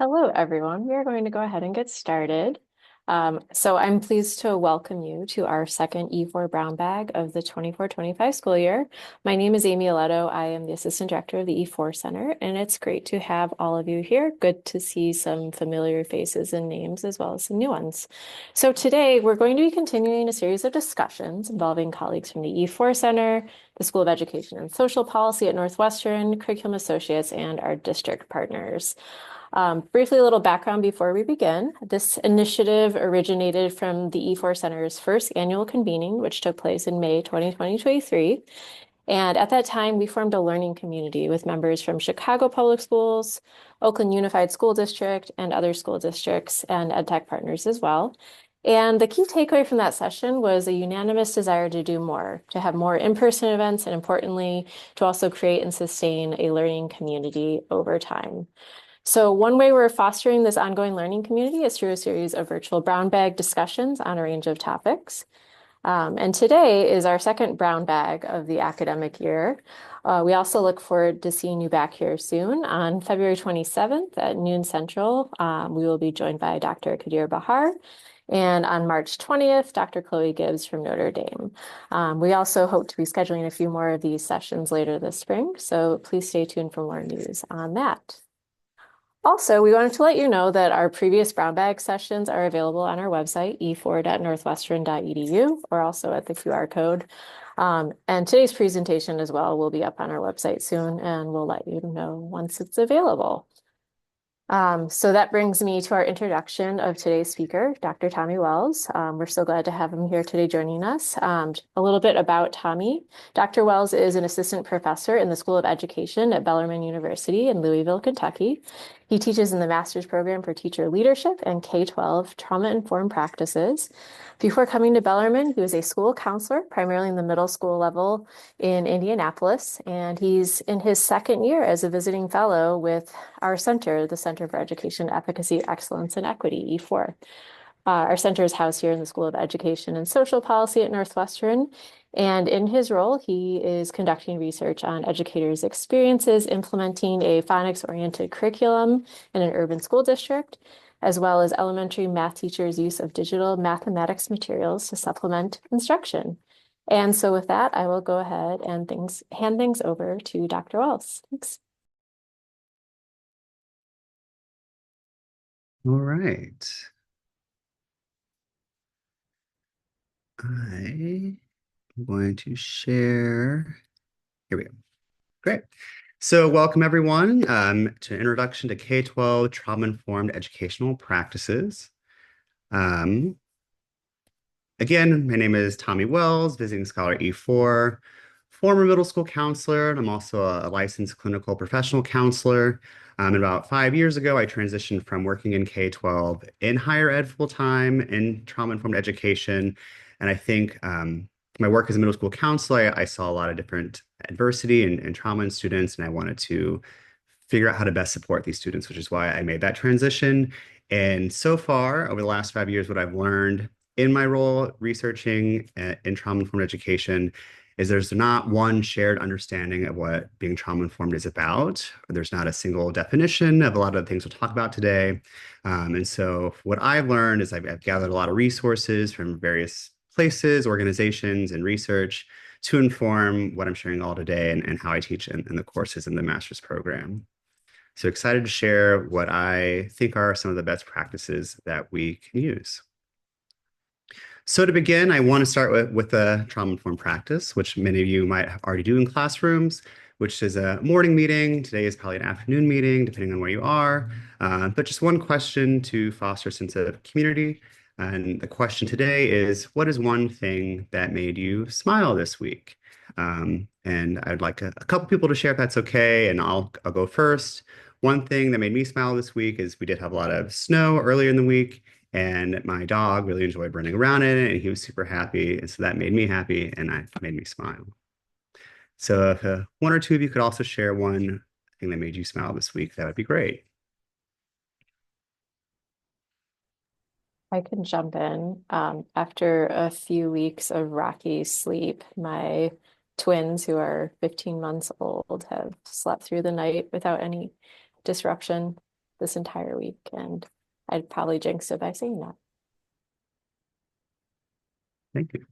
Hello, everyone. We are going to go ahead and get started. So I'm pleased to welcome you to our second E4 Brown Bag of the 24-25 school year. My name is Amy Aletto. I am the Assistant Director of the E4 Center, and it's great to have all of you here. Good to see some familiar faces and names as well as some new ones. So today we're going to be continuing a series of discussions involving colleagues from the E4 Center, the School of Education and Social Policy at Northwestern, Curriculum Associates, and our district partners. Briefly, a little background before we begin. This initiative originated from the E4 Center's first annual convening, which took place in May 2023. And at that time, we formed a learning community with members from Chicago Public Schools, Oakland Unified School District, and other school districts and EdTech partners as well. And the key takeaway from that session was a unanimous desire to do more, to have more in-person events, and importantly, to also create and sustain a learning community over time. So one way we're fostering this ongoing learning community is through a series of virtual brown bag discussions on a range of topics. And today is our second brown bag of the academic year. We also look forward to seeing you back here soon. On February 27th at noon Central, we will be joined by Dr. Kadir Bahar. And on March 20th, Dr. Chloe Gibbs from Notre Dame. We also hope to be scheduling a few more of these sessions later this spring, so please stay tuned for more news on that. Also, we wanted to let you know that our previous brown bag sessions are available on our website, e4.northwestern.edu, or also at the QR code. And today's presentation as well will be up on our website soon, and we'll let you know once it's available. So that brings me to our introduction of today's speaker, Dr. Tommy Wells. We're so glad to have him here today joining us. A little bit about Tommy. Dr. Wells is an assistant professor in the School of Education at Bellarmine University in Louisville, Kentucky. He teaches in the master's program for teacher leadership and K-12 trauma-informed practices. Before coming to Bellarmine, he was a school counselor, primarily in the middle school level in Indianapolis, and he's in his second year as a visiting fellow with our center, the Center for Education Efficacy, Excellence, and Equity, E4. Our center is housed here in the School of Education and Social Policy at Northwestern. And in his role, he is conducting research on educators' experiences implementing a phonics-oriented curriculum in an urban school district, as well as elementary math teachers' use of digital mathematics materials to supplement instruction. And so with that, I will go ahead and hand things over to Dr. Wells. Thanks. All right. I'm going to share. Here we go. Great. So welcome everyone to Introduction to K-12 Trauma-Informed Educational Practices. Again, my name is Tommy Wells, visiting scholar E4, former middle school counselor, and I'm also a licensed clinical professional counselor. And about 5 years ago, I transitioned from working in K-12 in higher ed full-time in trauma-informed education. And I think my work as a middle school counselor, I saw a lot of different adversity and trauma in students, and I wanted to figure out how to best support these students, which is why I made that transition. And so far, over the last 5 years, what I've learned in my role researching in trauma-informed education is there's not one shared understanding of what being trauma-informed is about. There's not a single definition of a lot of the things we'll talk about today. And so what I've learned is I've gathered a lot of resources from various places, organizations, and research to inform what I'm sharing all today and how I teach in the courses in the master's program. So excited to share what I think are some of the best practices that we can use. So to begin, I want to start with a trauma-informed practice, which many of you might already do in classrooms, which is a morning meeting. Today is probably an afternoon meeting, depending on where you are. But just one question to foster a sense of community. And the question today is, what is one thing that made you smile this week? And I'd like a couple people to share if that's okay, and I'll go first. One thing that made me smile this week is we did have a lot of snow earlier in the week, and my dog really enjoyed running around in it, and he was super happy. And so that made me happy, and that made me smile. So if one or two of you could also share one thing that made you smile this week, that would be great. I can jump in. After a few weeks of rocky sleep, my twins, who are 15 months old, have slept through the night without any disruption. this entire week, and I'd probably jinx it by saying that. Thank you.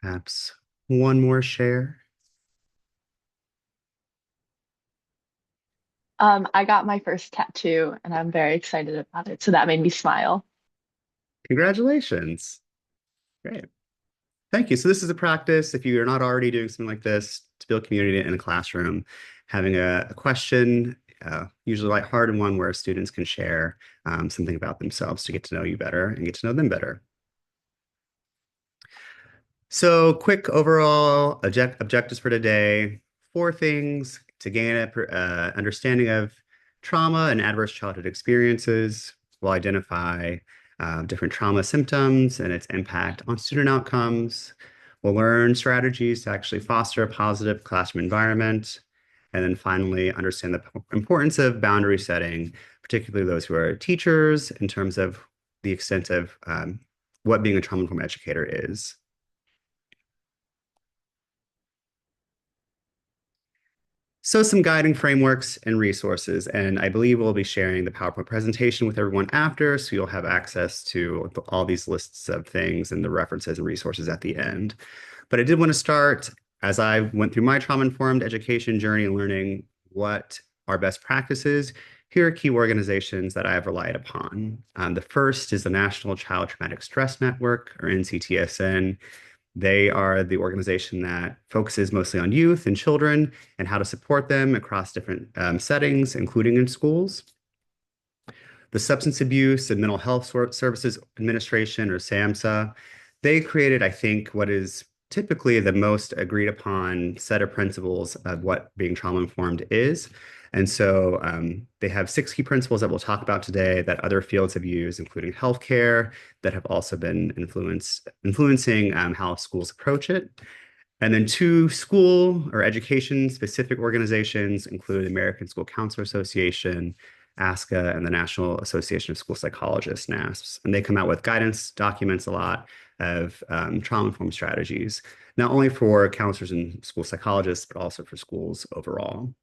Perhaps one more share. I got my first tattoo and I'm very excited about it. So that made me smile. Congratulations. Great. Thank you. So this is a practice. If you're not already doing something like this, to build community in a classroom, having a question, usually lighthearted one where students can share something about themselves to get to know you better and get to know them better. So quick overall objectives for today. 4 things to gain a understanding of trauma and adverse childhood experiences. We'll identify different trauma symptoms and its impact on student outcomes. We'll learn strategies to actually foster a positive classroom environment. And then finally, understand the importance of boundary setting, particularly those who are teachers, in terms of the extent of what being a trauma-informed educator is. So some guiding frameworks and resources, and I believe we'll be sharing the PowerPoint presentation with everyone after, so you'll have access to all these lists of things and the references and resources at the end. But I did want to start, as I went through my trauma-informed education journey and learning what are best practices, here are key organizations that I have relied upon. The first is the National Child Traumatic Stress Network, or NCTSN. They are the organization that focuses mostly on youth and children and how to support them across different settings, including in schools. The Substance Abuse and Mental Health Services Administration, or SAMHSA, they created, I think, what is typically the most agreed upon set of principles of what being trauma-informed is. And so they have 6 key principles that we'll talk about today that other fields have used, including healthcare, that have also been influencing how schools approach it. And then 2 school or education specific organizations include the American School Counselor Association, ASCA, and the National Association of School Psychologists, NASPS. And they come out with guidance documents a lot of trauma-informed strategies, not only for counselors and school psychologists, but also for schools overall.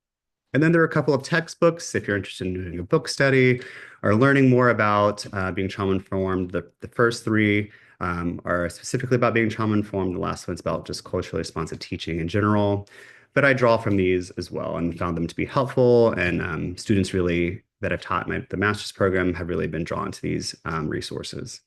And then there are a couple of textbooks if you're interested in doing a book study or learning more about being trauma-informed. The first 3 are specifically about being trauma-informed. The last one's about just culturally responsive teaching in general. But I draw from these as well and found them to be helpful. And students really that I've taught the master's program have really been drawn to these resources.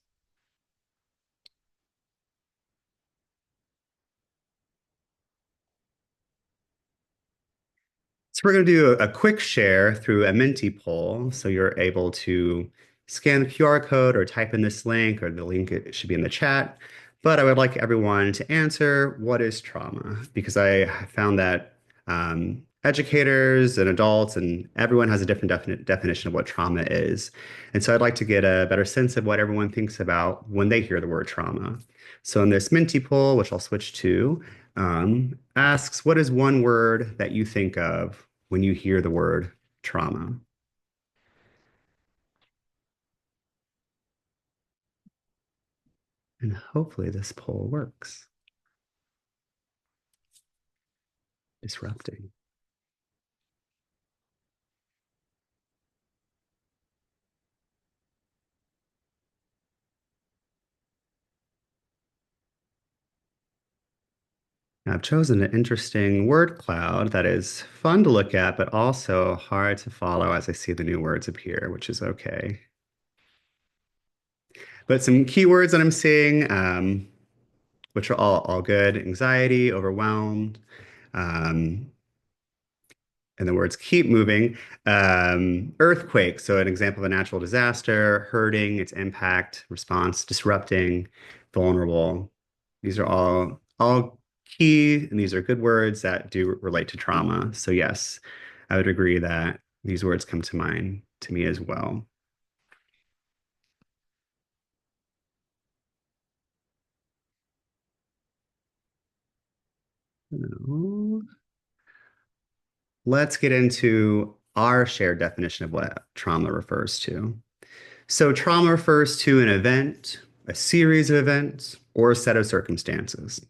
So we're going to do a quick share through a Mentipoll. So you're able to scan the QR code or type in this link, or the link should be in the chat. But I would like everyone to answer, what is trauma? Because I found that educators and adults and everyone has a different definition of what trauma is. And so I'd like to get a better sense of what everyone thinks about when they hear the word trauma. So in this Mentipoll, which I'll switch to, asks, what is one word that you think of when you hear the word trauma? And hopefully this poll works. Disrupting. I've chosen an interesting word cloud that is fun to look at, but also hard to follow as I see the new words appear, which is okay. But some keywords that I'm seeing, which are all good: anxiety, overwhelmed, and the words keep moving. Earthquake, so an example of a natural disaster, hurting, its impact, response, disrupting, vulnerable. These are all key, and these are good words that do relate to trauma. So yes, I would agree that these words come to mind to me as well. Let's get into our shared definition of what trauma refers to. So trauma refers to an event, a series of events, or a set of circumstances.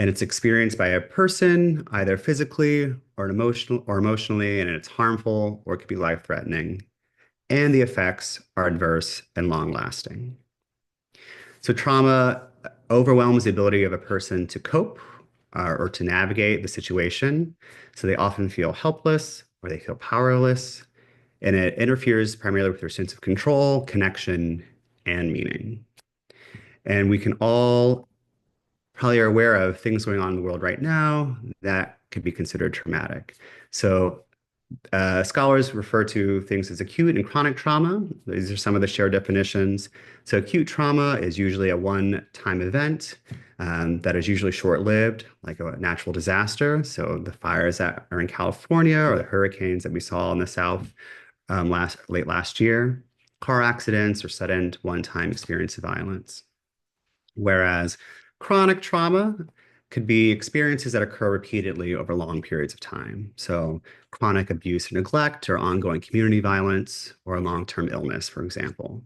And it's experienced by a person either physically or emotionally, and it's harmful or it could be life-threatening. And the effects are adverse and long-lasting. So trauma overwhelms the ability of a person to cope or to navigate the situation. So they often feel helpless or they feel powerless, and it interferes primarily with their sense of control, connection, and meaning. And we can all probably are aware of things going on in the world right now that could be considered traumatic. So scholars refer to things as acute and chronic trauma. These are some of the shared definitions. So acute trauma is usually a one-time event that is usually short-lived, like a natural disaster. So the fires that are in California or the hurricanes that we saw in the South late last year, car accidents or sudden one-time experience of violence. Whereas chronic trauma could be experiences that occur repeatedly over long periods of time. So chronic abuse or neglect or ongoing community violence or a long-term illness, for example.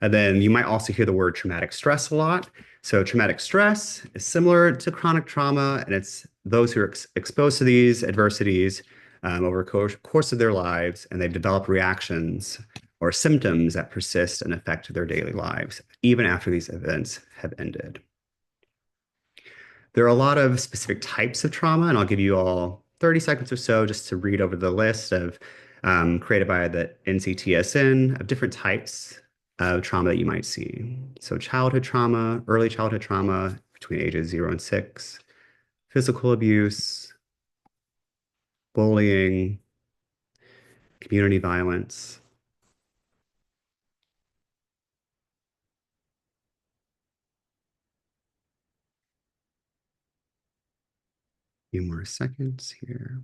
And then you might also hear the word traumatic stress a lot. So traumatic stress is similar to chronic trauma, and it's those who are exposed to these adversities over the course of their lives, and they've developed reactions or symptoms that persist and affect their daily lives, even after these events have ended. There are a lot of specific types of trauma, and I'll give you all 30 seconds or so just to read over the list of created by the NCTSN of different types of trauma that you might see. So childhood trauma, early childhood trauma between ages 0 and 6, physical abuse, bullying, community violence. A few more seconds here.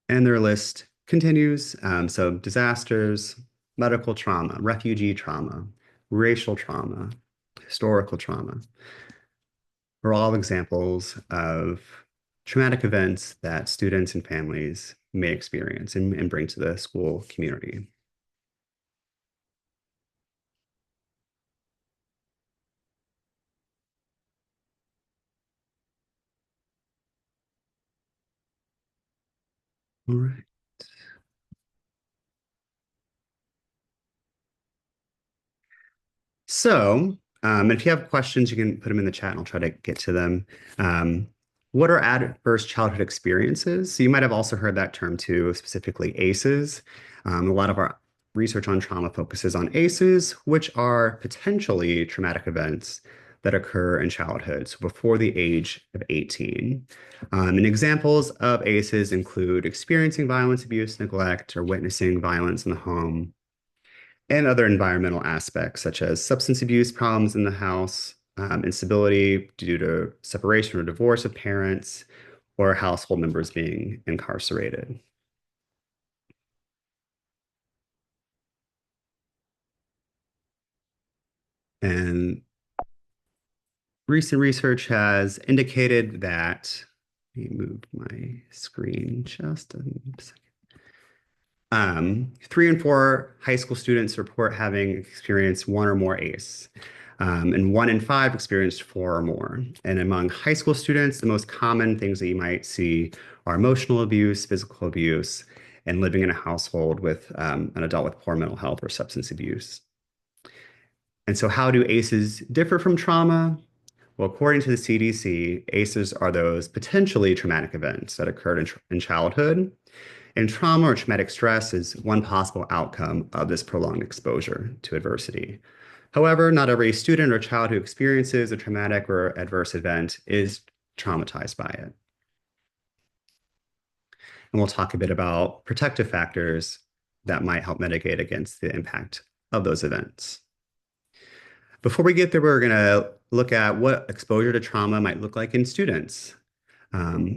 And their list continues. So disasters, medical trauma, refugee trauma, racial trauma, historical trauma are all examples of traumatic events that students and families may experience and bring to the school community. All right. So, if you have questions, you can put them in the chat and I'll try to get to them. Um, what are adverse childhood experiences? So you might have also heard that term too, specifically ACEs. A lot of our research on trauma focuses on ACEs, which are potentially traumatic events that occur in childhood, so before the age of 18. And examples of ACEs include experiencing violence, abuse, neglect, or witnessing violence in the home, and other environmental aspects such as substance abuse problems in the house, instability due to separation or divorce of parents, or household members being incarcerated. And recent research has indicated that, let me move my screen just a second. 3 in 4 high school students report having experienced one or more ACE, and 1 in 5 experienced 4 or more. And among high school students, the most common things that you might see are emotional abuse, physical abuse, and living in a household with an adult with poor mental health or substance abuse. And so, how do ACEs differ from trauma? Well, according to the CDC, ACEs are those potentially traumatic events that occurred in childhood. And trauma or traumatic stress is one possible outcome of this prolonged exposure to adversity. However, not every student or child who experiences a traumatic or adverse event is traumatized by it. And we'll talk a bit about protective factors that might help mitigate against the impact of those events. Before we get there, we're going to look at what exposure to trauma might look like in students.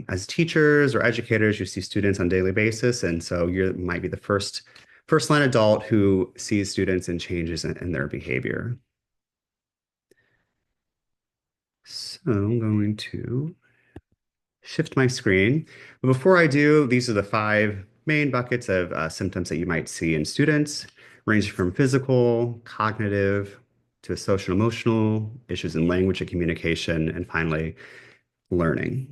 As teachers or educators, you see students on a daily basis, and so you might be the first line adult who sees students and changes in their behavior. So I'm going to shift my screen. But before I do, these are the 5 main buckets of symptoms that you might see in students. ranging from physical, cognitive, to social emotional, issues in language and communication, and finally, learning.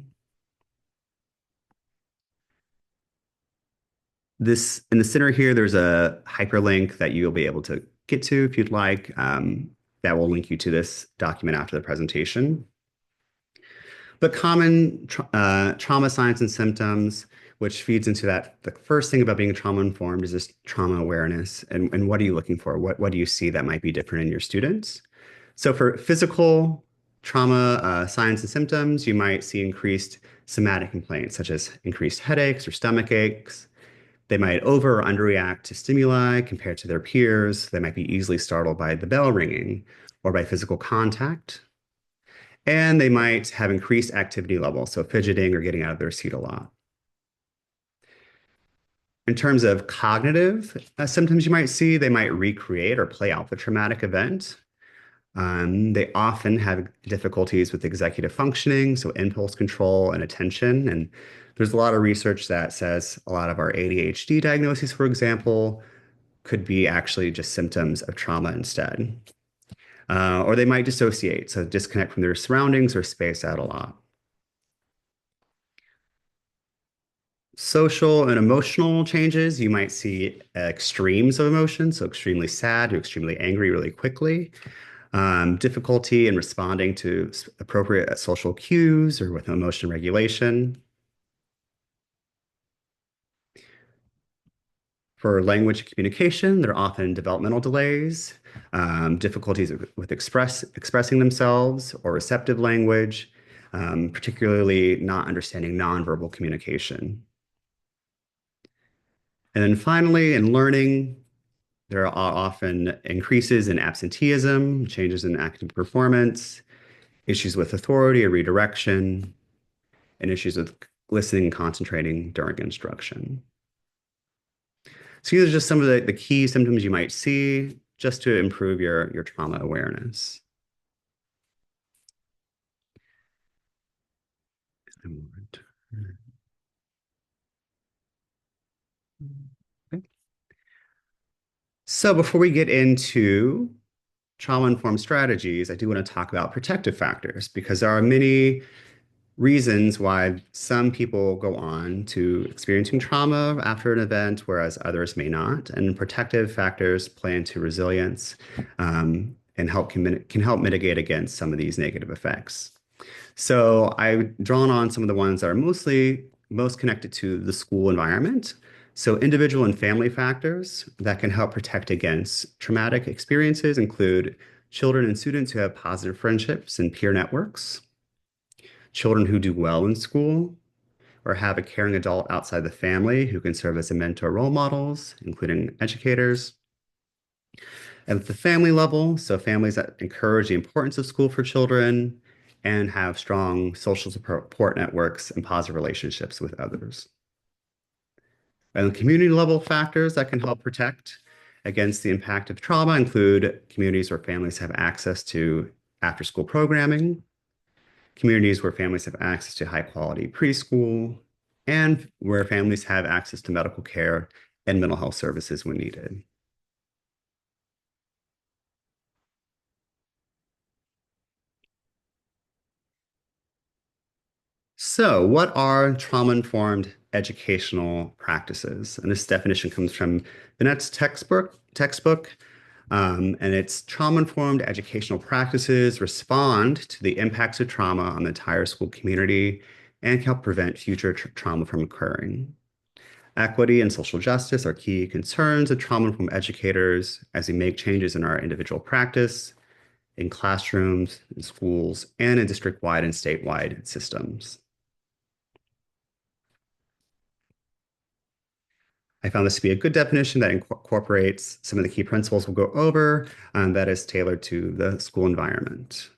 This in the center here, there's a hyperlink that you'll be able to get to if you'd like. That will link you to this document after the presentation. But common trauma signs and symptoms, which feeds into that, the first thing about being trauma informed is this trauma awareness. And what are you looking for? What do you see that might be different in your students? So for physical trauma signs and symptoms, you might see increased somatic complaints, such as increased headaches or stomach aches. They might over or underreact to stimuli compared to their peers. They might be easily startled by the bell ringing or by physical contact. And they might have increased activity levels, so fidgeting or getting out of their seat a lot. In terms of cognitive symptoms you might see, they might recreate or play out the traumatic event. They often have difficulties with executive functioning, so impulse control and attention. And there's a lot of research that says a lot of our ADHD diagnoses, for example, could be actually just symptoms of trauma instead. Or they might dissociate, so disconnect from their surroundings or space out a lot. Social and emotional changes, you might see extremes of emotion, so extremely sad to extremely angry really quickly. Difficulty in responding to appropriate social cues or with emotion regulation. For language communication, there are often developmental delays, difficulties with expressing themselves or receptive language, particularly not understanding nonverbal communication. And then finally, in learning, there are often increases in absenteeism, changes in academic performance, issues with authority or redirection, and issues with listening and concentrating during instruction. So these are just some of the key symptoms you might see just to improve your trauma awareness. Okay. So before we get into trauma-informed strategies, I do want to talk about protective factors because there are many reasons why some people go on to experiencing trauma after an event, whereas others may not. And protective factors play into resilience and can help mitigate against some of these negative effects. So I've drawn on some of the ones that are most connected to the school environment. So individual and family factors that can help protect against traumatic experiences include children and students who have positive friendships and peer networks, children who do well in school, or have a caring adult outside the family who can serve as a mentor role models, including educators. At the family level, so families that encourage the importance of school for children and have strong social support networks and positive relationships with others. And the community level factors that can help protect against the impact of trauma include communities where families have access to after school programming, communities where families have access to high quality preschool, and where families have access to medical care and mental health services when needed. So, what are trauma-informed educational practices? And this definition comes from Binet's textbook, and it's trauma-informed educational practices respond to the impacts of trauma on the entire school community and can help prevent future trauma from occurring. Equity and social justice are key concerns of trauma-informed educators as we make changes in our individual practice, in classrooms, in schools, and in district-wide and statewide systems. I found this to be a good definition that incorporates some of the key principles we'll go over that is tailored to the school environment.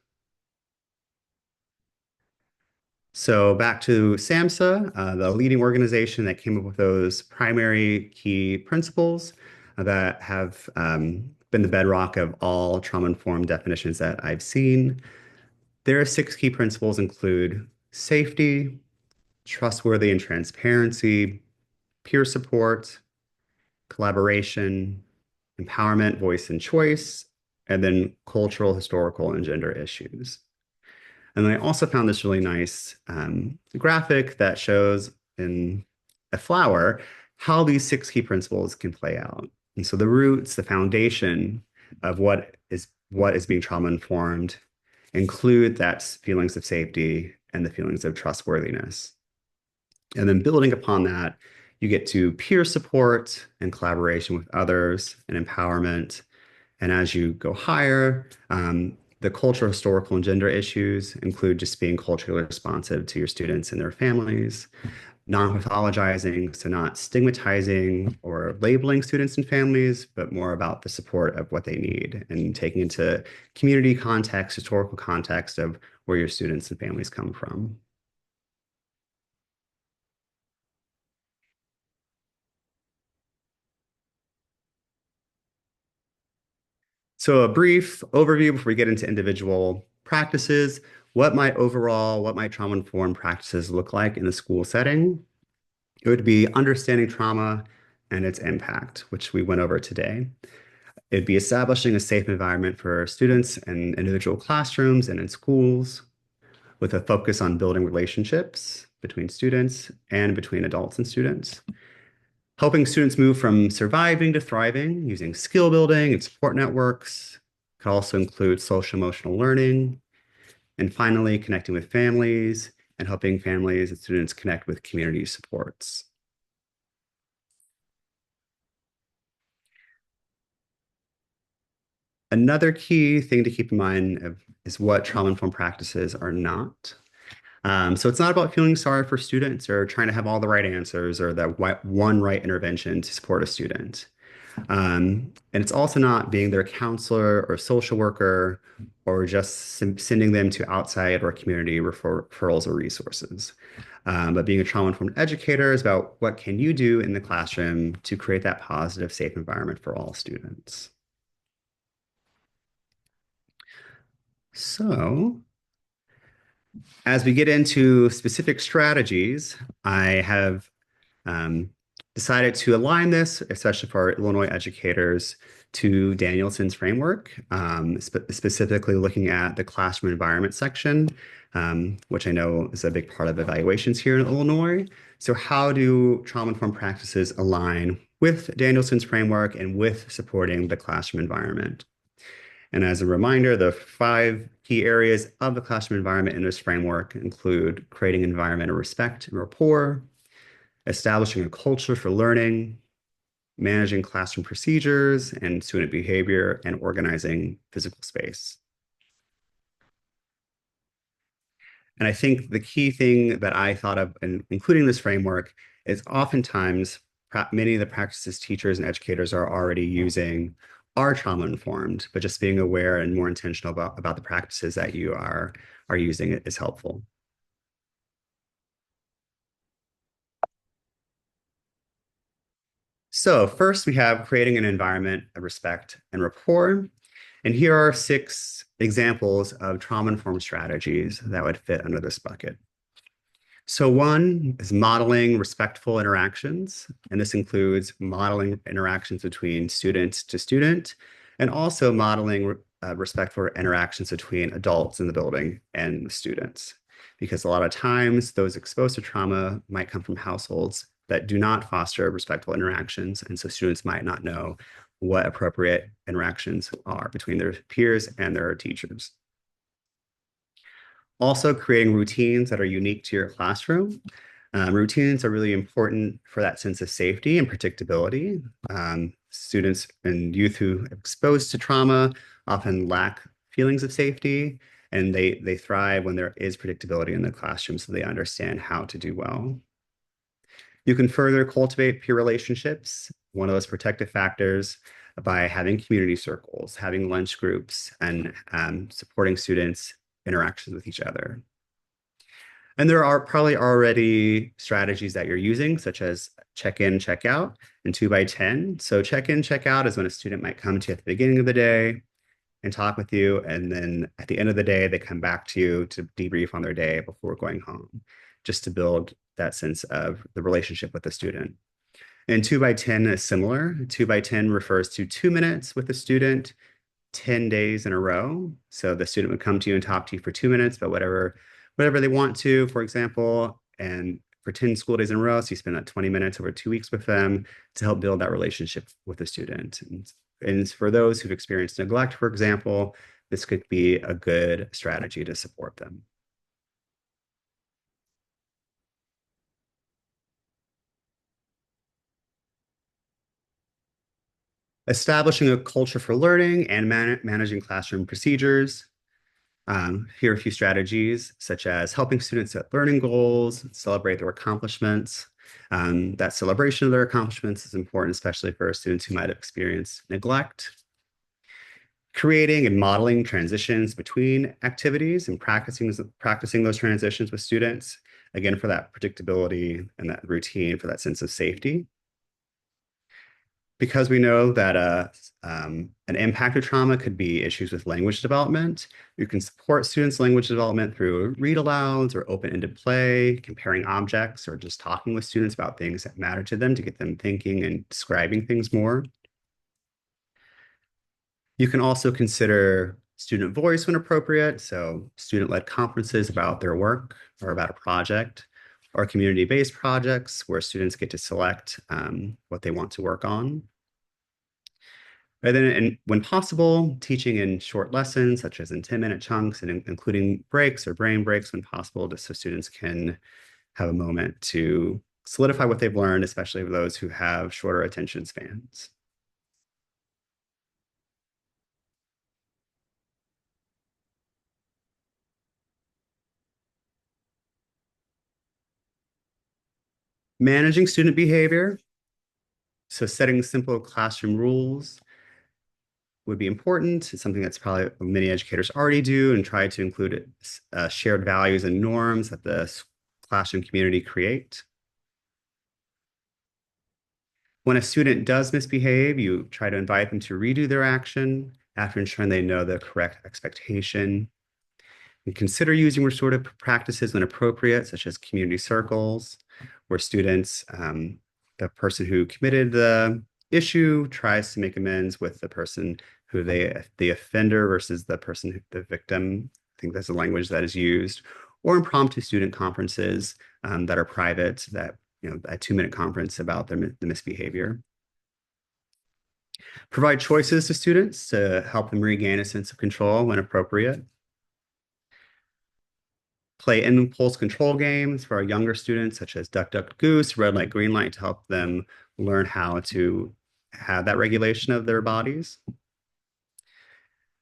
So back to SAMHSA, the leading organization that came up with those primary key principles that have been the bedrock of all trauma-informed definitions that I've seen. Their 6 key principles include safety, trustworthy and transparency, peer support, collaboration, empowerment, voice, and choice, and then cultural, historical, and gender issues. And then I also found this really nice graphic that shows in a flower how these 6 key principles can play out. And so the roots, the foundation of what is being trauma informed include that feelings of safety and the feelings of trustworthiness. And then building upon that, you get to peer support and collaboration with others and empowerment. And as you go higher, the cultural, historical, and gender issues include just being culturally responsive to your students and their families, non-pathologizing, so not stigmatizing or labeling students and families, but more about the support of what they need and taking into community context, historical context of where your students and families come from. So a brief overview before we get into individual practices. What might trauma-informed practices look like in the school setting? It would be understanding trauma and its impact, which we went over today. It'd be establishing a safe environment for students in individual classrooms and in schools, with a focus on building relationships between students and between adults and students. Helping students move from surviving to thriving using skill building and support networks. Could also include social emotional learning. And finally, connecting with families and helping families and students connect with community supports. Another key thing to keep in mind is what trauma-informed practices are not. So it's not about feeling sorry for students or trying to have all the right answers or that one right intervention to support a student. And it's also not being their counselor or social worker or just sending them to outside or community referrals or resources. But being a trauma-informed educator is about what can you do in the classroom to create that positive, safe environment for all students. So as we get into specific strategies, I have decided to align this, especially for our Illinois educators, to Danielson's framework, specifically looking at the classroom environment section, which I know is a big part of evaluations here in Illinois. So how do trauma-informed practices align with Danielson's framework and with supporting the classroom environment? And as a reminder, the 5 key areas of the classroom environment in this framework include creating an environment of respect and rapport, establishing a culture for learning, managing classroom procedures and student behavior, and organizing physical space. And I think the key thing that I thought of in including this framework is oftentimes many of the practices teachers and educators are already using are trauma informed, but just being aware and more intentional about the practices that you are using is helpful. So first we have creating an environment of respect and rapport. And here are 6 examples of trauma-informed strategies that would fit under this bucket. So 1 is modeling respectful interactions, and this includes modeling interactions between student to student, and also modeling respectful interactions between adults in the building and the students. Because a lot of times those exposed to trauma might come from households that do not foster respectful interactions, and so students might not know what appropriate interactions are between their peers and their teachers. Also, creating routines that are unique to your classroom. Routines are really important for that sense of safety and predictability. Students and youth who are exposed to trauma often lack feelings of safety, and they thrive when there is predictability in the classroom, so they understand how to do well. You can further cultivate peer relationships, one of those protective factors, by having community circles, having lunch groups, and supporting students' interactions with each other. And there are probably already strategies that you're using, such as check-in, check-out, and 2x10. So check-in, check-out is when a student might come to you at the beginning of the day and talk with you, and then at the end of the day, they come back to you to debrief on their day before going home, just to build that sense of the relationship with the student. And 2 by 10 is similar. 2 by 10 refers to 2 minutes with a student, 10 days in a row. So the student would come to you and talk to you for 2 minutes, but whatever they want to, for example, and for 10 school days in a row. So you spend that 20 minutes over 2 weeks with them to help build that relationship with the student. And for those who've experienced neglect, for example, this could be a good strategy to support them. Establishing a culture for learning and managing classroom procedures. Here are a few strategies, such as helping students set learning goals, celebrate their accomplishments. That celebration of their accomplishments is important, especially for students who might have experienced neglect. Creating and modeling transitions between activities and practicing those transitions with students, again, for that predictability and that routine, for that sense of safety. Because we know that an impact of trauma could be issues with language development, you can support students' language development through read alouds or open-ended play, comparing objects, or just talking with students about things that matter to them to get them thinking and describing things more. You can also consider student voice when appropriate, so student-led conferences about their work or about a project, or community-based projects where students get to select what they want to work on. And then, when possible, teaching in short lessons, such as in 10-minute chunks, and including breaks or brain breaks when possible, just so students can have a moment to solidify what they've learned, especially for those who have shorter attention spans. Managing student behavior. So setting simple classroom rules would be important. It's something that's probably many educators already do, and try to include shared values and norms that the classroom community create. When a student does misbehave, you try to invite them to redo their action after ensuring they know the correct expectation. And consider using restorative practices when appropriate, such as community circles, where students, the person who committed the issue tries to make amends with the person who the offender versus the person, the victim. I think that's the language that is used, or impromptu student conferences that are private, that, a 2-minute conference about the misbehavior. Provide choices to students to help them regain a sense of control when appropriate. Play impulse control games for our younger students, such as Duck, Duck, Goose, Red Light, Green Light, to help them learn how to have that regulation of their bodies.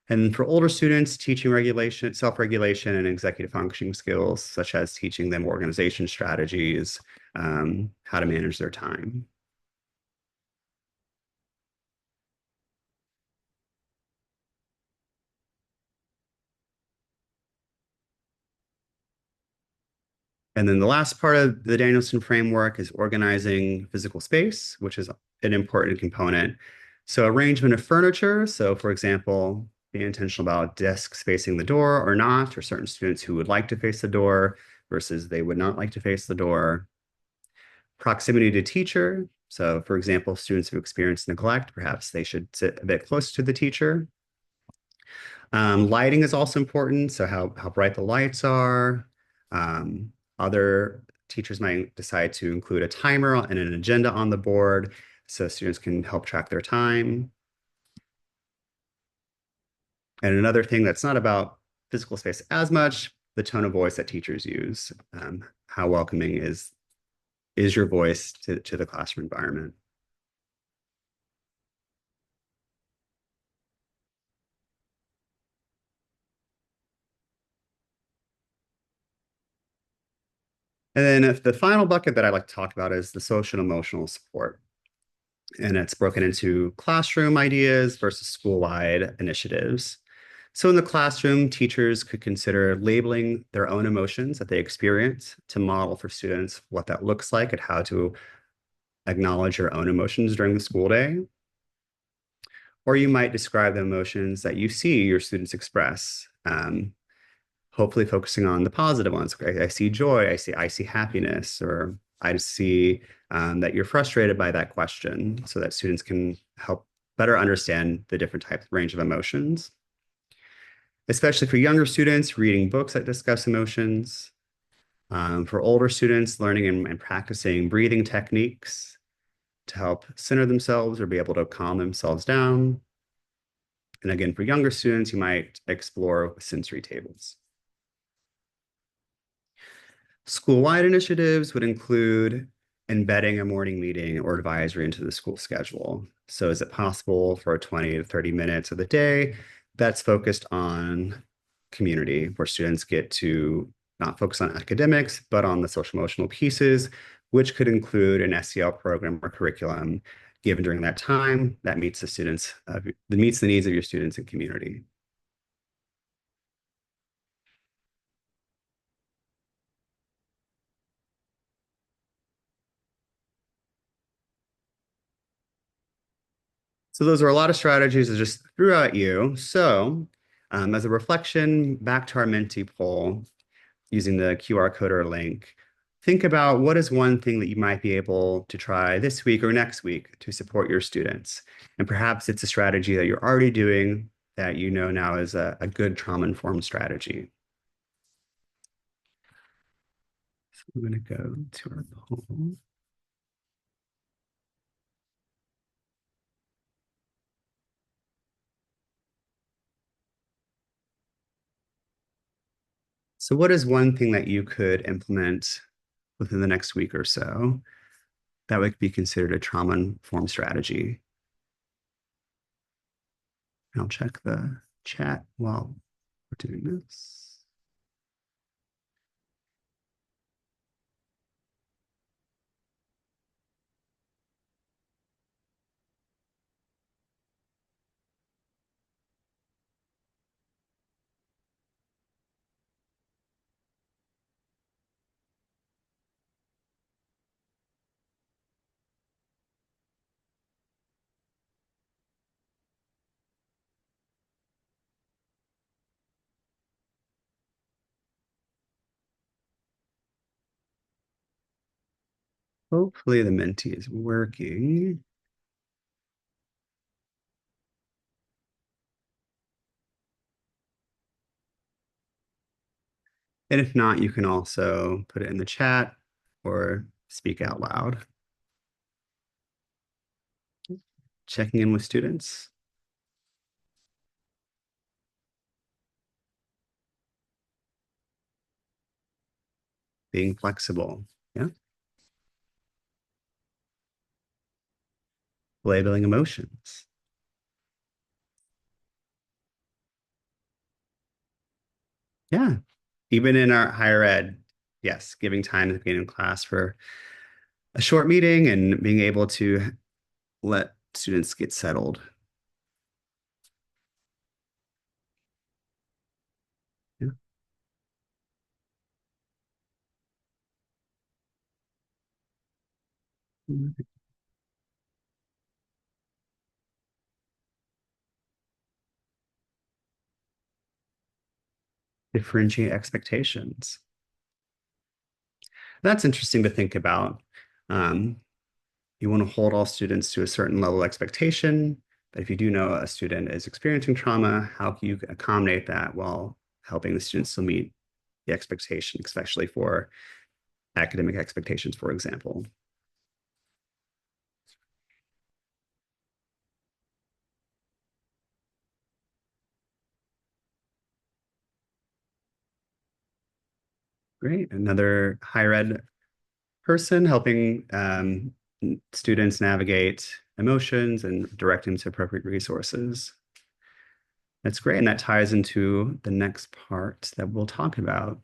And for older students, teaching regulation, self-regulation, and executive functioning skills, such as teaching them organization strategies, how to manage their time. And then the last part of the Danielson framework is organizing physical space, which is an important component. So arrangement of furniture. So for example, being intentional about desks facing the door or not, or certain students who would like to face the door versus they would not like to face the door. Proximity to teacher. So for example, students who experience neglect, perhaps they should sit a bit close to the teacher. Lighting is also important. So how bright the lights are. Other teachers might decide to include a timer and an agenda on the board so students can help track their time. And another thing that's not about physical space as much, the tone of voice that teachers use. How welcoming is your voice to the classroom environment? And then if the final bucket that I like to talk about is the social and emotional support. And it's broken into classroom ideas versus school-wide initiatives. So in the classroom, teachers could consider labeling their own emotions that they experience to model for students what that looks like and how to acknowledge your own emotions during the school day. Or you might describe the emotions that you see your students express, hopefully focusing on the positive ones. I see joy, I see happiness, or I see that you're frustrated by that question so that students can help better understand the different types range of emotions. Especially for younger students, reading books that discuss emotions. For older students, learning and practicing breathing techniques to help center themselves or be able to calm themselves down. And again, for younger students, you might explore sensory tables. School-wide initiatives would include embedding a morning meeting or advisory into the school schedule. So is it possible for 20 to 30 minutes of the day that's focused on community, where students get to not focus on academics, but on the social emotional pieces, which could include an SEL program or curriculum given during that time that meets the students, that meets the needs of your students and community. So those are a lot of strategies I just threw at you. So as a reflection back to our Menti poll, using the QR code or link, think about what is one thing that you might be able to try this week or next week to support your students. And perhaps it's a strategy that you're already doing that you know now is a good trauma-informed strategy. So I'm going to go to our poll. So what is one thing that you could implement within the next week or so that would be considered a trauma-informed strategy? I'll check the chat while we're doing this. Hopefully the Menti is working. And if not, you can also put it in the chat or speak out loud. Checking in with students. Being flexible. Yeah. Labeling emotions. Yeah. Even in our higher ed, yes, giving time at the beginning of class for a short meeting and being able to let students get settled. Yeah. Differentiate expectations. That's interesting to think about. Um, you want to hold all students to a certain level of expectation, but if you do know a student is experiencing trauma, how can you accommodate that while helping the students to meet the expectation, especially for academic expectations, for example? Great. Another higher ed person helping students navigate emotions and direct them to appropriate resources. That's great. And that ties into the next part that we'll talk about.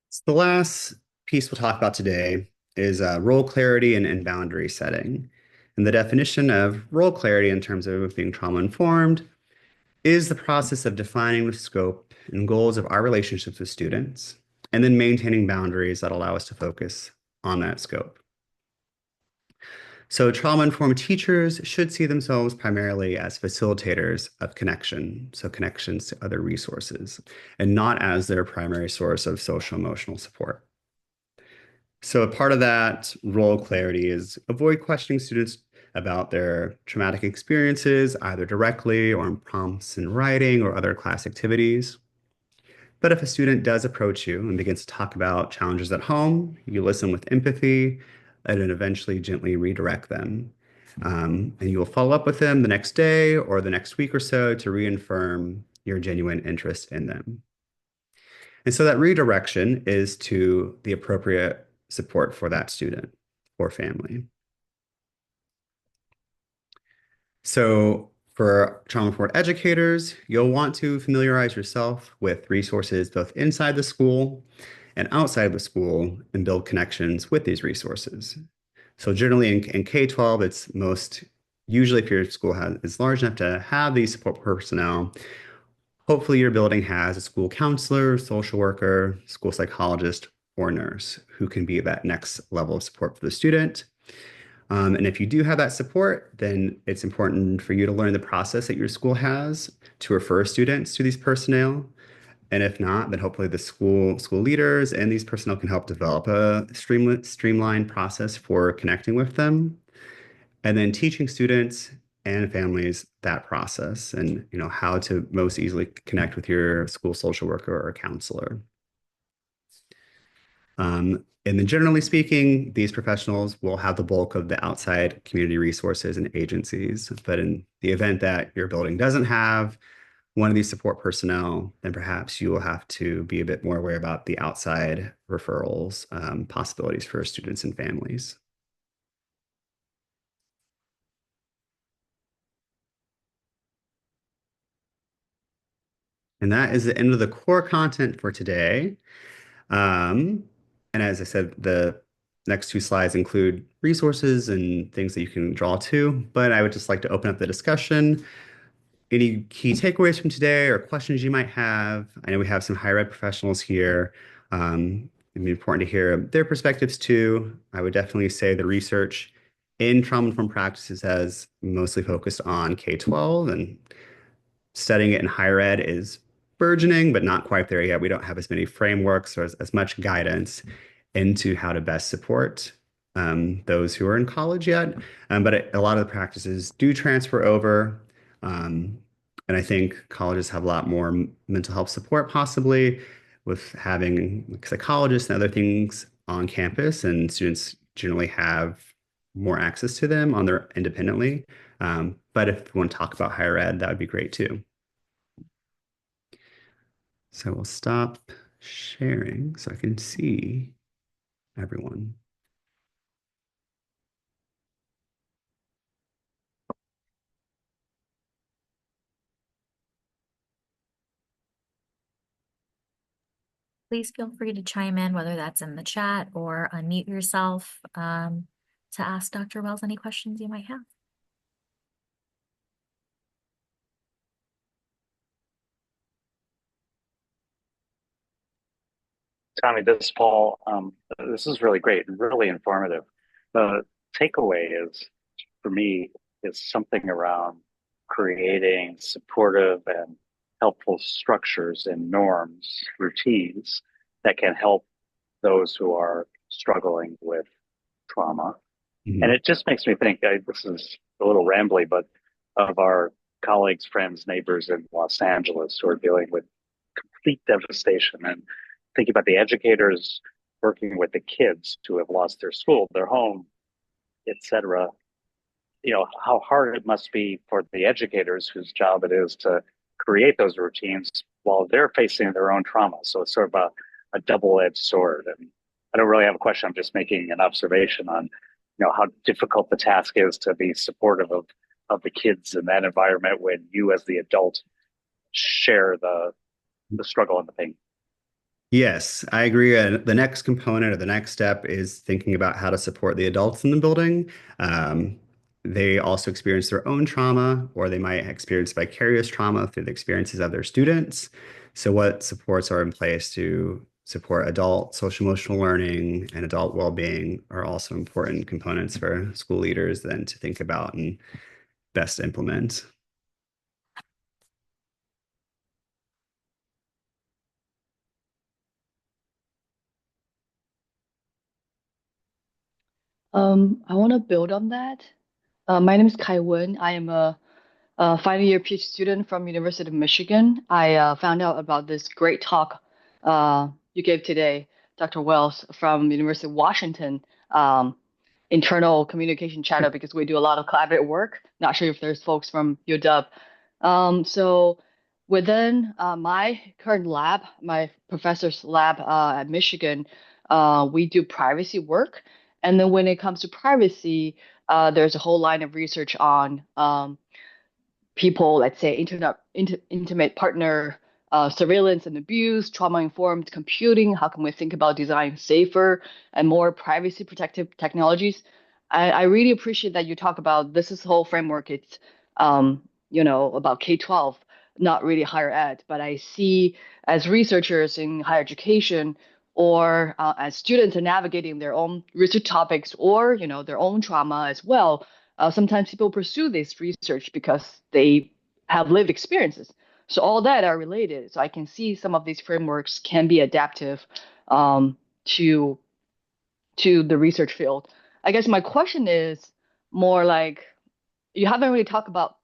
So the last piece we'll talk about today is role clarity and boundary setting. And the definition of role clarity in terms of being trauma informed is the process of defining the scope and goals of our relationships with students, and then maintaining boundaries that allow us to focus on that scope. So trauma-informed teachers should see themselves primarily as facilitators of connection, so connections to other resources, and not as their primary source of social emotional support. So a part of that role clarity is avoid questioning students about their traumatic experiences, either directly or in prompts in writing or other class activities. But if a student does approach you and begins to talk about challenges at home, you listen with empathy and then eventually gently redirect them. And you will follow up with them the next day or the next week or so to reaffirm your genuine interest in them. And so that redirection is to the appropriate support for that student or family. So for trauma-informed educators, you'll want to familiarize yourself with resources both inside the school and outside the school and build connections with these resources. So generally in K-12, it's most usually if your school is large enough to have these support personnel, hopefully your building has a school counselor, social worker, school psychologist, or nurse who can be that next level of support for the student. And if you do have that support, then it's important for you to learn the process that your school has to refer students to these personnel. And if not, then hopefully the school leaders and these personnel can help develop a streamlined process for connecting with them. And then teaching students and families that process and how to most easily connect with your school social worker or counselor. And then generally speaking, these professionals will have the bulk of the outside community resources and agencies. But in the event that your building doesn't have one of these support personnel, then perhaps you will have to be a bit more aware about the outside referrals, possibilities for students and families. And that is the end of the core content for today. Um, and as I said, the next two slides include resources and things that you can draw to, but I would just like to open up the discussion. Any key takeaways from today or questions you might have? I know we have some higher ed professionals here. It'd be important to hear their perspectives too. I would definitely say the research in trauma-informed practices has mostly focused on K-12 and studying it in higher ed is burgeoning, but not quite there yet. We don't have as many frameworks or as much guidance into how to best support those who are in college yet. But a lot of the practices do transfer over. And I think colleges have a lot more mental health support, possibly with having like, psychologists and other things on campus, and students generally have more access to them on their independently. But if we want to talk about higher ed, that would be great too. So we'll stop sharing so I can see everyone. Please feel free to chime in, whether that's in the chat or unmute yourself to ask Dr. Wells any questions you might have. Tommy, this is Paul. This is really great and really informative. The takeaway is, for me, is something around creating supportive and helpful structures and norms, routines that can help those who are struggling with trauma. Mhm. And it just makes me think, this is a little rambly, but of our colleagues, friends, neighbors in Los Angeles who are dealing with complete devastation and thinking about the educators working with the kids who have lost their school, their home, etc. How hard it must be for the educators whose job it is to create those routines while they're facing their own trauma. So it's sort of a double-edged sword. And I don't really have a question. I'm just making an observation on, how difficult the task is to be supportive of the kids in that environment when you as the adult share the struggle and the pain. Yes, I agree. The next component or the next step is thinking about how to support the adults in the building. They also experience their own trauma, or they might experience vicarious trauma through the experiences of their students. So what supports are in place to support adult social emotional learning and adult well-being are also important components for school leaders then to think about and best implement. I want to build on that. My name is Kai Wen. I am a final year PhD student from University of Michigan. I found out about this great talk you gave today, Dr. Wells from University of Washington, internal communication channel, because we do a lot of collaborative work. Not sure if there's folks from UW. So within my current lab, my professor's lab at Michigan, we do privacy work. And then when it comes to privacy, there's a whole line of research on people, let's say, intimate partner surveillance and abuse, trauma-informed computing. How can we think about designing safer and more privacy protective technologies? I really appreciate that you talk about this whole framework. It's about K-12, not really higher ed, but I see as researchers in higher education or as students are navigating their own research topics or their own trauma as well. Sometimes people pursue this research because they have lived experiences. So all that are related. So I can see some of these frameworks can be adaptive to the research field. I guess my question is more like you haven't really talked about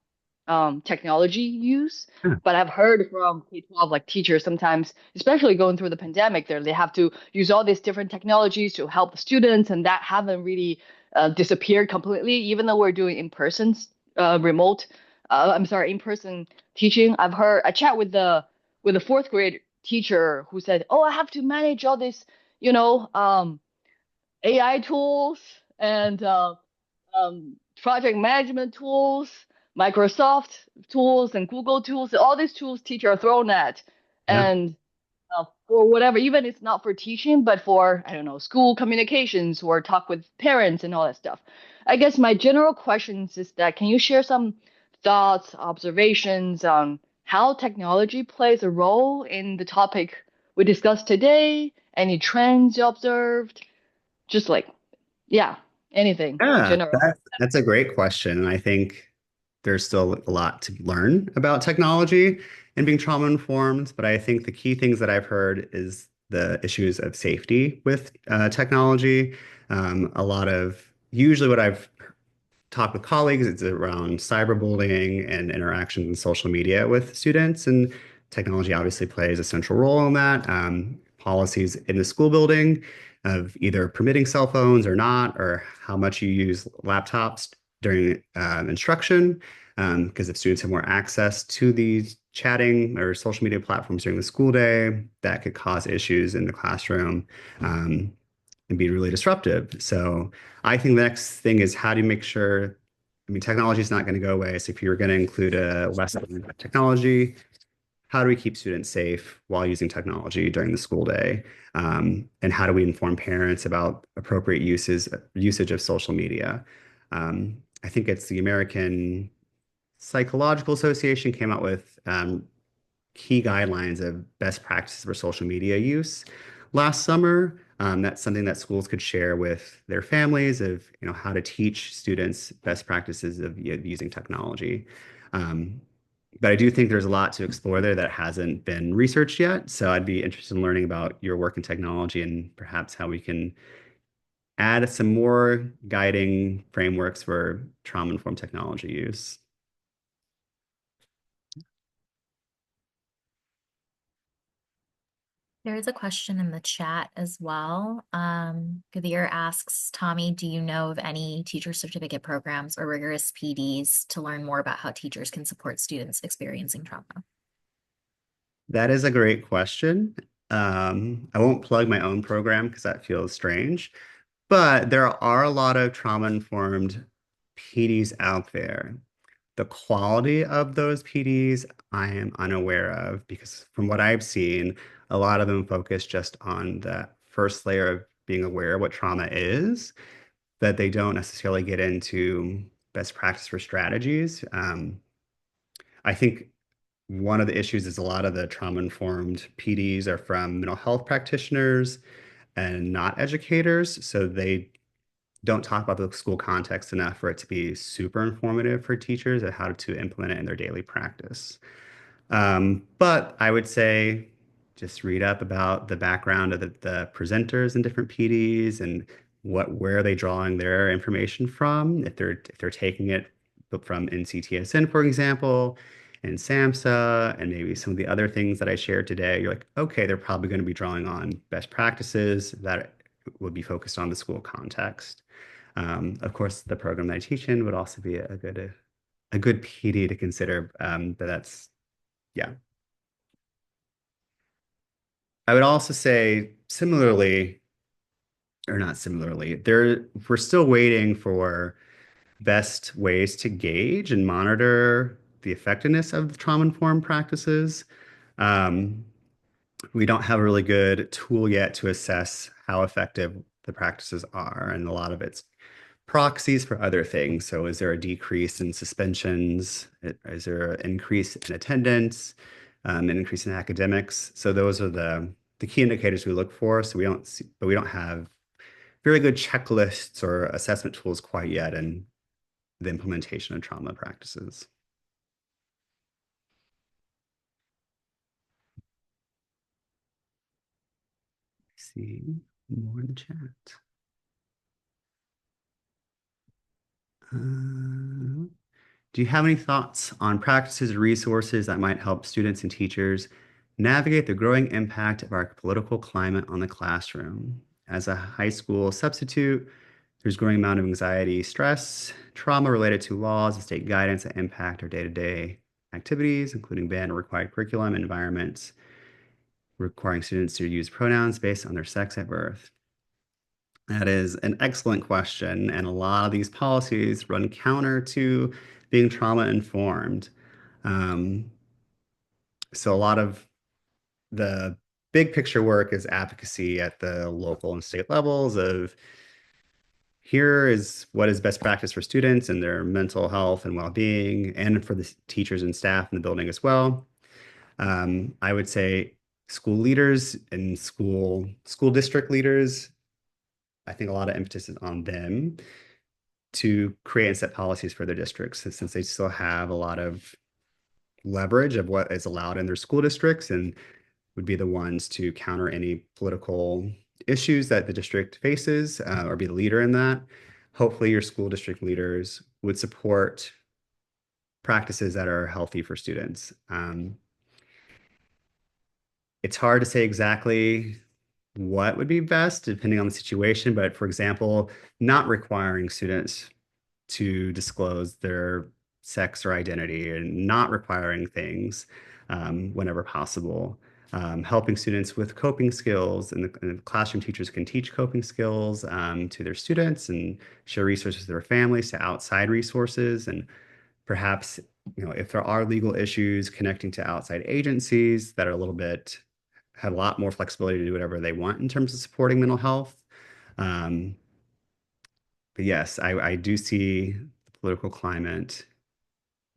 technology use, Yeah. but I've heard from K-12 like teachers sometimes, especially going through the pandemic, they have to use all these different technologies to help the students, and that haven't really disappeared completely, even though we're doing in-person remote. In-person teaching. I chat with the fourth grade teacher who said, "Oh, I have to manage all this, AI tools and project management tools, Microsoft tools, and Google tools. All these tools teachers are thrown at, Yeah. and for whatever, even it's not for teaching, but for I don't know, school communications or talk with parents and all that stuff. I guess my general questions is that can you share some thoughts, observations on how technology plays a role in the topic we discussed today? Any trends you observed? Just like, yeah, anything Yeah, general. that's a great question. And I think there's still a lot to learn about technology and being trauma informed. But I think the key things that I've heard is the issues of safety with technology. Usually what I've talked with colleagues, it's around cyberbullying and interactions in social media with students. And technology obviously plays a central role in that. Policies in the school building of either permitting cell phones or not, or how much you use laptops during instruction. Because if students have more access to these chatting or social media platforms during the school day, that could cause issues in the classroom. And be really disruptive. So I think the next thing is how do you make sure, I mean, technology is not going to go away. So if you're going to include a lesson in technology, how do we keep students safe while using technology during the school day? And how do we inform parents about appropriate usage of social media? I think it's the American Psychological Association came out with key guidelines of best practices for social media use last summer. That's something that schools could share with their families of, how to teach students best practices of using technology. But I do think there's a lot to explore there that hasn't been researched yet. So I'd be interested in learning about your work in technology and perhaps how we can add some more guiding frameworks for trauma-informed technology use. There is a question in the chat as well. Gavir asks, Tommy, do you know of any teacher certificate programs or rigorous PDs to learn more about how teachers can support students experiencing trauma? That is a great question. I won't plug my own program because that feels strange, but there are a lot of trauma-informed PDs out there. The quality of those PDs, I am unaware of because from what I've seen, a lot of them focus just on the first layer of being aware of what trauma is, that they don't necessarily get into best practice for strategies. I think one of the issues is a lot of the trauma-informed PDs are from mental health practitioners and not educators, so they don't talk about the school context enough for it to be super informative for teachers and how to implement it in their daily practice. But I would say just read up about the background of the presenters and different PDs and where are they drawing their information from. If they're taking it from NCTSN, for example, and SAMHSA, and maybe some of the other things that I shared today, you're like, okay, they're probably going to be drawing on best practices that would be focused on the school context. Of course, the program that I teach in would also be a good PD to consider, but that's yeah. I would also say similarly, or not similarly, we're still waiting for best ways to gauge and monitor the effectiveness of the trauma-informed practices. Um, we don't have a really good tool yet to assess how effective the practices are, and a lot of it's proxies for other things. So is there a decrease in suspensions? Is there an increase in attendance, an increase in academics? So those are the key indicators we look for. So but we don't have very good checklists or assessment tools quite yet in the implementation of trauma practices. Let's see more in the chat. Do you have any thoughts on practices or resources that might help students and teachers navigate the growing impact of our political climate on the classroom? As a high school substitute, there's growing amount of anxiety, stress, trauma related to laws and state guidance that impact our day-to-day activities, including banned or required curriculum and environments requiring students to use pronouns based on their sex at birth. That is an excellent question, and a lot of these policies run counter to being trauma informed. Um, so a lot of the big picture work is advocacy at the local and state levels of here is what is best practice for students and their mental health and well-being, and for the teachers and staff in the building as well. I would say school leaders and school district leaders, I think a lot of emphasis is on them to create and set policies for their districts, since they still have a lot of leverage of what is allowed in their school districts and would be the ones to counter any political issues that the district faces, or be the leader in that. Hopefully your school district leaders would support practices that are healthy for students. It's hard to say exactly what would be best depending on the situation, but for example, not requiring students to disclose their sex or identity and not requiring things whenever possible. Helping students with coping skills, and the classroom teachers can teach coping skills to their students and share resources to their families, to outside resources, and perhaps, if there are legal issues, connecting to outside agencies that are have a lot more flexibility to do whatever they want in terms of supporting mental health. But yes, I do see the political climate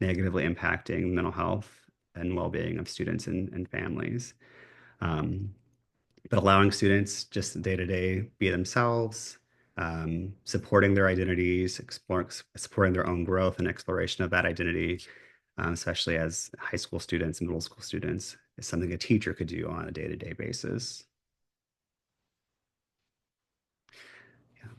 negatively impacting mental health and well-being of students and families. But allowing students just day-to-day be themselves, supporting their identities, supporting their own growth and exploration of that identity, especially as high school students and middle school students, is something a teacher could do on a day-to-day basis. Yeah.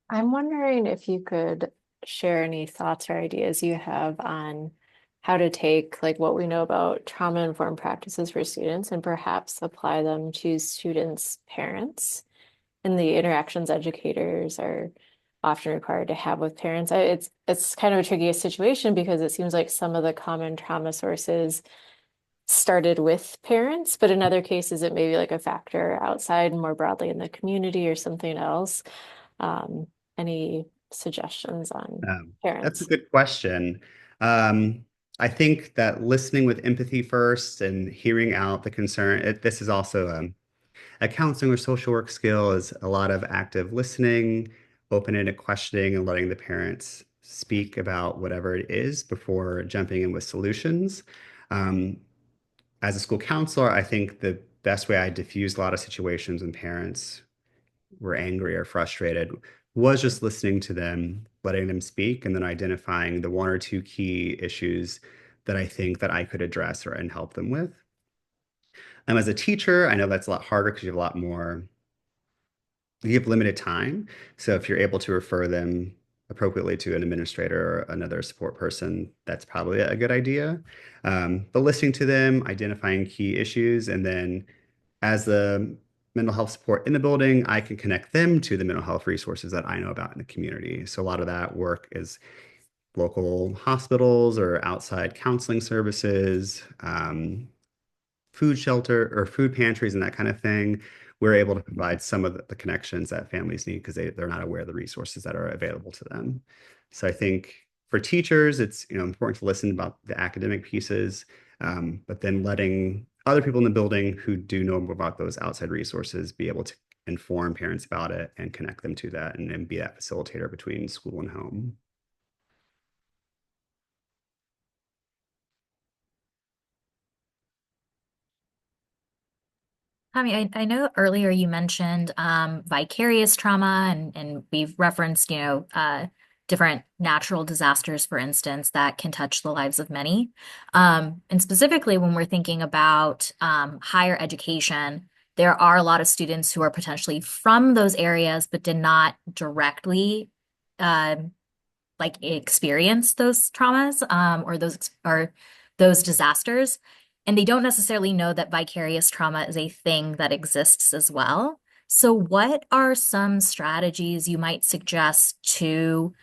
I'm wondering if you could share any thoughts or ideas you have on how to take like what we know about trauma-informed practices for students and perhaps apply them to students' parents and the interactions educators are often required to have with parents. It's kind of a tricky situation because it seems like some of the common trauma sources started with parents, but in other cases it may be like a factor outside more broadly in the community or something else. Um, any suggestions on That's a parents? good question. Um, I think that listening with empathy first and hearing out the concern, this is also a counseling or social work skill, is a lot of active listening, open-ended questioning, and letting the parents speak about whatever it is before jumping in with solutions. As a school counselor, I think the best way I diffused a lot of situations when parents were angry or frustrated was just listening to them, letting them speak, and then identifying the one or two key issues that I think that I could address or and help them with. As a teacher, I know that's a lot harder because you have a lot more, you have limited time. So if you're able to refer them appropriately to an administrator or another support person, that's probably a good idea. But listening to them, identifying key issues, and then as the mental health support in the building, I can connect them to the mental health resources that I know about in the community. So a lot of that work is local hospitals or outside counseling services, food shelter or food pantries and that kind of thing. We're able to provide some of the connections that families need because they're not aware of the resources that are available to them. So I think for teachers, it's important to listen about the academic pieces, but then letting other people in the building who do know more about those outside resources be able to inform parents about it and connect them to that and be that facilitator between school and home. Tommy, I know earlier you mentioned vicarious trauma, and we've referenced, different natural disasters, for instance, that can touch the lives of many. And specifically, when we're thinking about higher education, there are a lot of students who are potentially from those areas, but did not directly uh, like experience those traumas or those disasters. And they don't necessarily know that vicarious trauma is a thing that exists as well. So, what are some strategies you might suggest to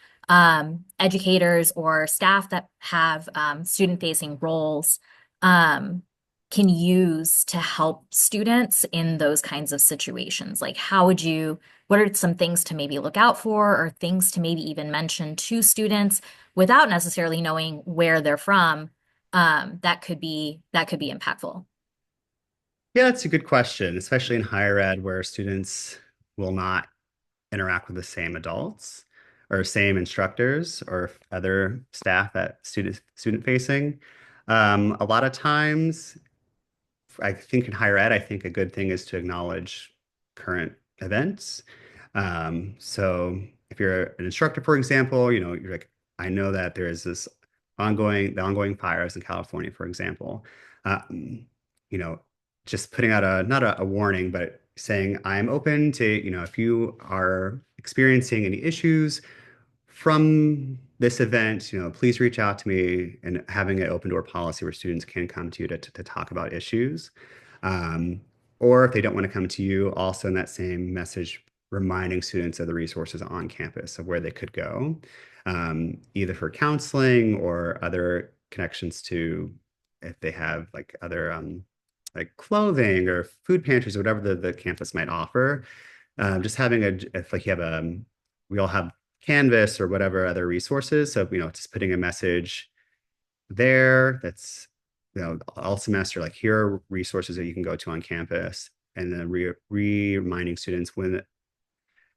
educators or staff that have student-facing roles um, can use to help students in those kinds of situations? Like, what are some things to maybe look out for, or things to maybe even mention to students without necessarily knowing where they're from? That could be impactful. Yeah, that's a good question, especially in higher ed where students will not interact with the same adults or same instructors or other staff at student facing. A lot of times, I think in higher ed, I think a good thing is to acknowledge current events. So if you're an instructor, for example, you're like, I know that there is the ongoing fires in California, for example. Um, you know, just putting out not a warning, but saying I'm open to, if you are experiencing any issues from this event, please reach out to me, and having an open door policy where students can come to you to talk about issues. Um, or if they don't want to come to you, also in that same message, reminding students of the resources on campus of where they could go, either for counseling or other connections to if they have like other like clothing or food pantries or whatever the campus might offer. Just having if like you have we all have Canvas or whatever other resources. So, just putting a message there that's, all semester, like here are resources that you can go to on campus, and then reminding students when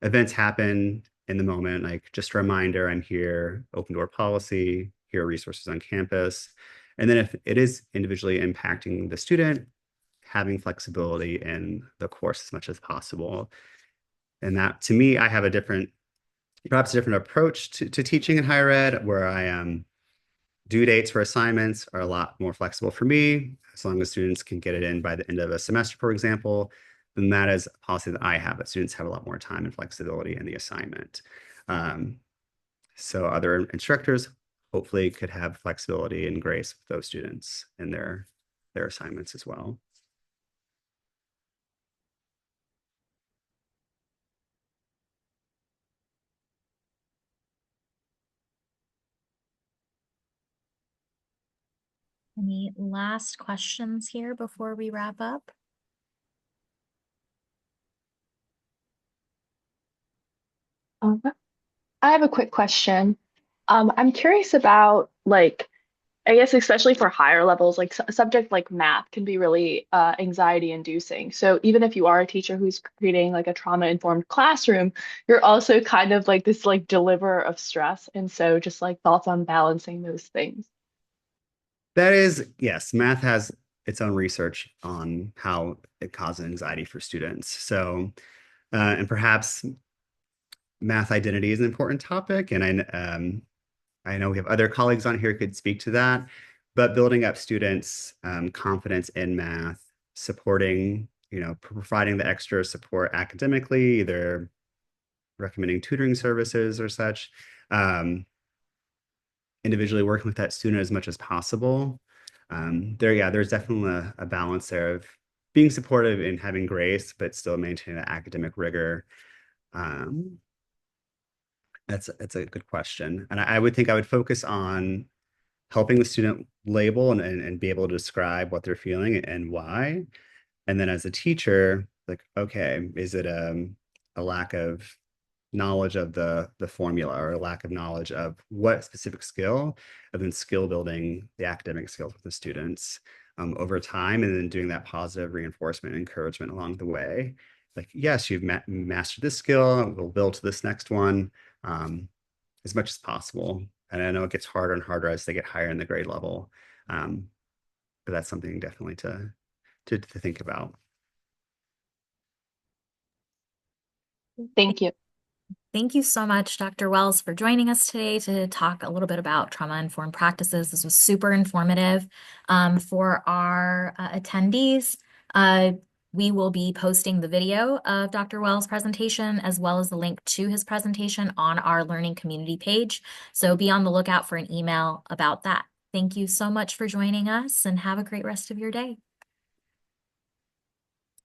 events happen in the moment, like just a reminder, I'm here, open door policy, here are resources on campus. And then if it is individually impacting the student, having flexibility in the course as much as possible. And that to me, I have perhaps a different approach to teaching in higher ed, where I am due dates for assignments are a lot more flexible for me. As long as students can get it in by the end of a semester, for example, then that is a policy that I have, that students have a lot more time and flexibility in the assignment. So other instructors hopefully could have flexibility and grace with those students in their assignments as well. Any last questions here before we wrap up? I have a quick question. I'm curious about like I guess especially for higher levels, like a subject like math can be really anxiety inducing. So even if you are a teacher who's creating like a trauma-informed classroom, you're also kind of like this like deliverer of stress. And so just like thoughts on balancing those things. That is, yes, math has its own research on how it causes anxiety for students. So, and perhaps math identity is an important topic, and I know we have other colleagues on here who could speak to that, but building up students' confidence in math, supporting, providing the extra support academically, either recommending tutoring services or such, individually working with that student as much as possible. There's definitely a balance there of being supportive and having grace, but still maintaining the academic rigor. That's a good question. And I would think I would focus on helping the student label and be able to describe what they're feeling and why. And then as a teacher, like, okay, is it a lack of knowledge of the formula or a lack of knowledge of what specific skill, and then skill building the academic skills with the students over time, and then doing that positive reinforcement and encouragement along the way. Like, yes, you've mastered this skill, we'll build to this next one as much as possible. And I know it gets harder and harder as they get higher in the grade level. But that's something definitely to think about. Thank you. Thank you so much, Dr. Wells, for joining us today to talk a little bit about trauma-informed practices. This was super informative. For our attendees, we will be posting the video of Dr. Wells' presentation as well as the link to his presentation on our learning community page. So be on the lookout for an email about that. Thank you so much for joining us and have a great rest of your day.